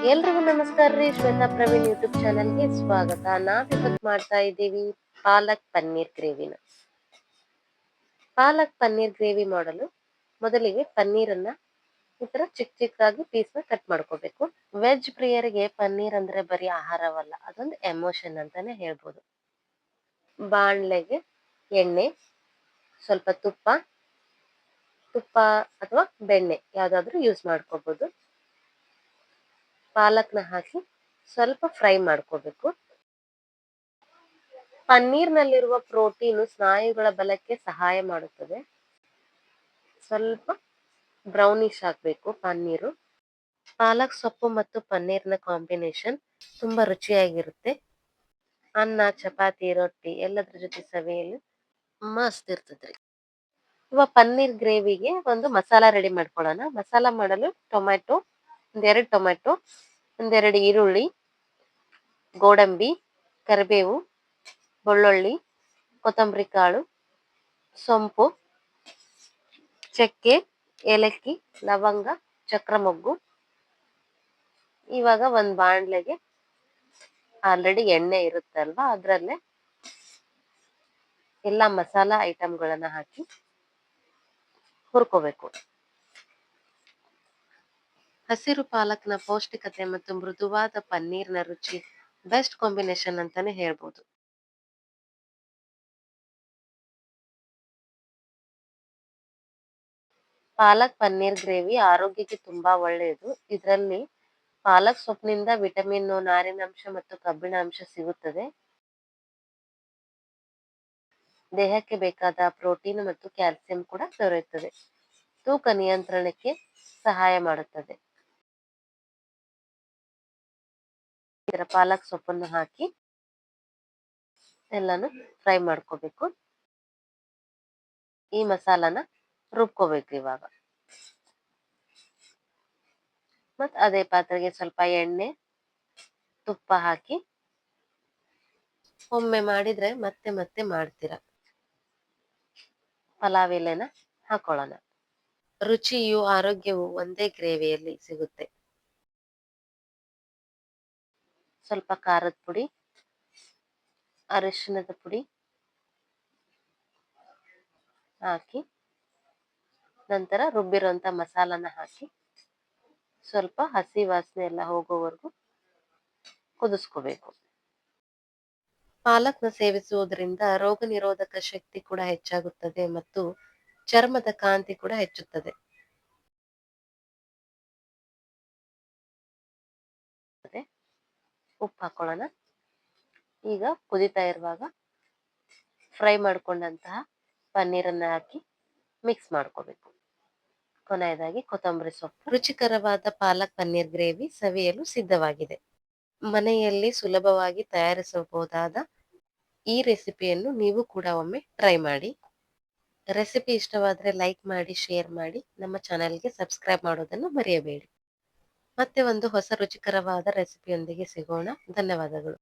ಎಲ್ರಿಗೂ ನಮಸ್ಕಾರ ರೀ. ಶ್ವೇತಾ ಪ್ರವೀಣ್ ಯೂಟ್ಯೂಬ್ ಚಾನಲ್ಗೆ ಸ್ವಾಗತ. ನಾವಿವತ್ತು ಮಾಡ್ತಾ ಇದ್ದೀವಿ ಪಾಲಕ್ ಪನ್ನೀರ್ ಗ್ರೇವಿನ. ಪಾಲಕ್ ಪನ್ನೀರ್ ಗ್ರೇವಿ ಮಾಡಲು ಮೊದಲಿಗೆ ಪನ್ನೀರನ್ನ ಈ ತರ ಚಿಕ್ಕ ಚಿಕ್ಕದಾಗಿ ಪೀಸ್ನ ಕಟ್ ಮಾಡ್ಕೋಬೇಕು. ವೆಜ್ ಪ್ರಿಯರಿಗೆ ಪನ್ನೀರ್ ಅಂದ್ರೆ ಬರೀ ಆಹಾರವಲ್ಲ, ಅದೊಂದು ಎಮೋಷನ್ ಅಂತಾನೆ ಹೇಳ್ಬೋದು. ಬಾಣ್ಲೆಗೆ ಎಣ್ಣೆ, ಸ್ವಲ್ಪ ತುಪ್ಪ ಅಥವಾ ಬೆಣ್ಣೆ ಯಾವ್ದಾದ್ರು ಯೂಸ್ ಮಾಡ್ಕೋಬಹುದು. ಪಾಲಕ್ನ ಹಾಕಿ ಸ್ವಲ್ಪ ಫ್ರೈ ಮಾಡ್ಕೋಬೇಕು. ಪನ್ನೀರ್ನಲ್ಲಿರುವ ಪ್ರೋಟೀನು ಸ್ನಾಯುಗಳ ಬಲಕ್ಕೆ ಸಹಾಯ ಮಾಡುತ್ತದೆ. ಸ್ವಲ್ಪ ಬ್ರೌನಿಶ್ ಆಗ್ಬೇಕು ಪನ್ನೀರು. ಪಾಲಕ್ ಸೊಪ್ಪು ಮತ್ತು ಪನ್ನೀರ್ನ ಕಾಂಬಿನೇಷನ್ ತುಂಬಾ ರುಚಿಯಾಗಿರುತ್ತೆ. ಅನ್ನ, ಚಪಾತಿ, ರೊಟ್ಟಿ ಎಲ್ಲದ್ರ ಜೊತೆ ಸವಿಯಲು ಮಸ್ತ್ ಇರ್ತದ್ರಿ. ಇವಾಗ ಪನ್ನೀರ್ ಗ್ರೇವಿಗೆ ಒಂದು ಮಸಾಲಾ ರೆಡಿ ಮಾಡ್ಕೊಳ್ಳೋಣ. ಮಸಾಲಾ ಮಾಡಲು ಒಂದೆರಡು ಟೊಮೆಟೊ, ಒಂದೆರಡು ಈರುಳ್ಳಿ, ಗೋಡಂಬಿ, ಕರಿಬೇವು, ಬೆಳ್ಳುಳ್ಳಿ, ಕೊತ್ತಂಬರಿ ಕಾಳು, ಸೊಂಪು, ಚಕ್ಕೆ, ಏಲಕ್ಕಿ, ಲವಂಗ, ಚಕ್ರ ಮೊಗ್ಗು. ಇವಾಗ ಒಂದು ಬಾಣಲೆಗೆ ಆಲ್ರೆಡಿ ಎಣ್ಣೆ ಇರುತ್ತಲ್ವಾ, ಅದರಲ್ಲೇ ಎಲ್ಲ ಮಸಾಲಾ ಐಟಮ್ಗಳನ್ನ ಹಾಕಿ ಹುರ್ಕೋಬೇಕು. ಹಸಿರು ಪಾಲಕ್ನ ಪೌಷ್ಟಿಕತೆ ಮತ್ತು ಮೃದುವಾದ ಪನ್ನೀರ್ನ ರುಚಿ ಬೆಸ್ಟ್ ಕಾಂಬಿನೇಷನ್ ಅಂತಾನೆ ಹೇಳ್ಬೋದು. ಪಾಲಕ್ ಪನ್ನೀರ್ ಗ್ರೇವಿ ಆರೋಗ್ಯಕ್ಕೆ ತುಂಬಾ ಒಳ್ಳೆಯದು. ಇದರಲ್ಲಿ ಪಾಲಕ್ ಸೊಪ್ಪಿನಿಂದ ವಿಟಮಿನ್, ನಾರಿನಾಂಶ ಮತ್ತು ಕಬ್ಬಿಣಾಂಶ ಸಿಗುತ್ತದೆ. ದೇಹಕ್ಕೆ ಬೇಕಾದ ಪ್ರೋಟೀನ್ ಮತ್ತು ಕ್ಯಾಲ್ಸಿಯಂ ಕೂಡ ದೊರೆಯುತ್ತದೆ. ತೂಕ ನಿಯಂತ್ರಣಕ್ಕೆ ಸಹಾಯ ಮಾಡುತ್ತದೆ. ಇದರ ಪಾಲಕ್ ಸೊಪ್ಪನ್ನು ಹಾಕಿ ಎಲ್ಲಾನು ಫ್ರೈ ಮಾಡ್ಕೋಬೇಕು. ಈ ಮಸಾಲಾನ ರುಬ್ಕೋಬೇಕು ಇವಾಗ. ಮತ್ ಅದೇ ಪಾತ್ರೆಗೆ ಸ್ವಲ್ಪ ಎಣ್ಣೆ, ತುಪ್ಪ ಹಾಕಿ ಒಮ್ಮೆ ಮಾಡಿದ್ರೆ ಮತ್ತೆ ಮತ್ತೆ ಮಾಡ್ತೀರಾ. ಪಲಾವ್ ಎಲೆನ ಹಾಕೊಳ್ಳೋಣ. ರುಚಿಯು ಆರೋಗ್ಯವು ಒಂದೇ ಗ್ರೇವಿಯಲ್ಲಿ ಸಿಗುತ್ತೆ. ಸ್ವಲ್ಪ ಖಾರದ ಪುಡಿ, ಅರಿಶಿಣದ ಪುಡಿ ಹಾಕಿ ನಂತರ ರುಬ್ಬಿರುವಂತ ಮಸಾಲಾನ ಹಾಕಿ ಸ್ವಲ್ಪ ಹಸಿ ವಾಸನೆ ಎಲ್ಲ ಹೋಗೋವರೆಗೂ ಕುದಿಸ್ಕೋಬೇಕು. ಪಾಲಕ್ನ ಸೇವಿಸುವುದರಿಂದ ರೋಗ ನಿರೋಧಕ ಶಕ್ತಿ ಕೂಡ ಹೆಚ್ಚಾಗುತ್ತದೆ ಮತ್ತು ಚರ್ಮದ ಕಾಂತಿ ಕೂಡ ಹೆಚ್ಚುತ್ತದೆ. ಉಪ್ಪು ಹಾಕೊಳ್ಳೋಣ. ಈಗ ಕುದಿತಾ ಇರುವಾಗ ಫ್ರೈ ಮಾಡ್ಕೊಂಡಂತಹ ಪನ್ನೀರನ್ನ ಹಾಕಿ ಮಿಕ್ಸ್ ಮಾಡ್ಕೋಬೇಕು. ಕೊನೆಯದಾಗಿ ಕೊತ್ತಂಬರಿ ಸೊಪ್ಪು. ರುಚಿಕರವಾದ ಪಾಲಕ್ ಪನ್ನೀರ್ ಗ್ರೇವಿ ಸವಿಯಲು ಸಿದ್ಧವಾಗಿದೆ. ಮನೆಯಲ್ಲಿ ಸುಲಭವಾಗಿ ತಯಾರಿಸಬಹುದಾದ ಈ ರೆಸಿಪಿಯನ್ನು ನೀವು ಕೂಡ ಒಮ್ಮೆ ಟ್ರೈ ಮಾಡಿ. ರೆಸಿಪಿ ಇಷ್ಟವಾದರೆ ಲೈಕ್ ಮಾಡಿ, ಶೇರ್ ಮಾಡಿ, ನಮ್ಮ ಚಾನೆಲ್ಗೆ ಸಬ್ಸ್ಕ್ರೈಬ್ ಮಾಡೋದನ್ನು ಮರೆಯಬೇಡಿ. ಮತ್ತೆ ಒಂದು ಹೊಸ ರುಚಿಕರವಾದ ರೆಸಿಪಿಯೊಂದಿಗೆ ಸಿಗೋಣ. ಧನ್ಯವಾದಗಳು.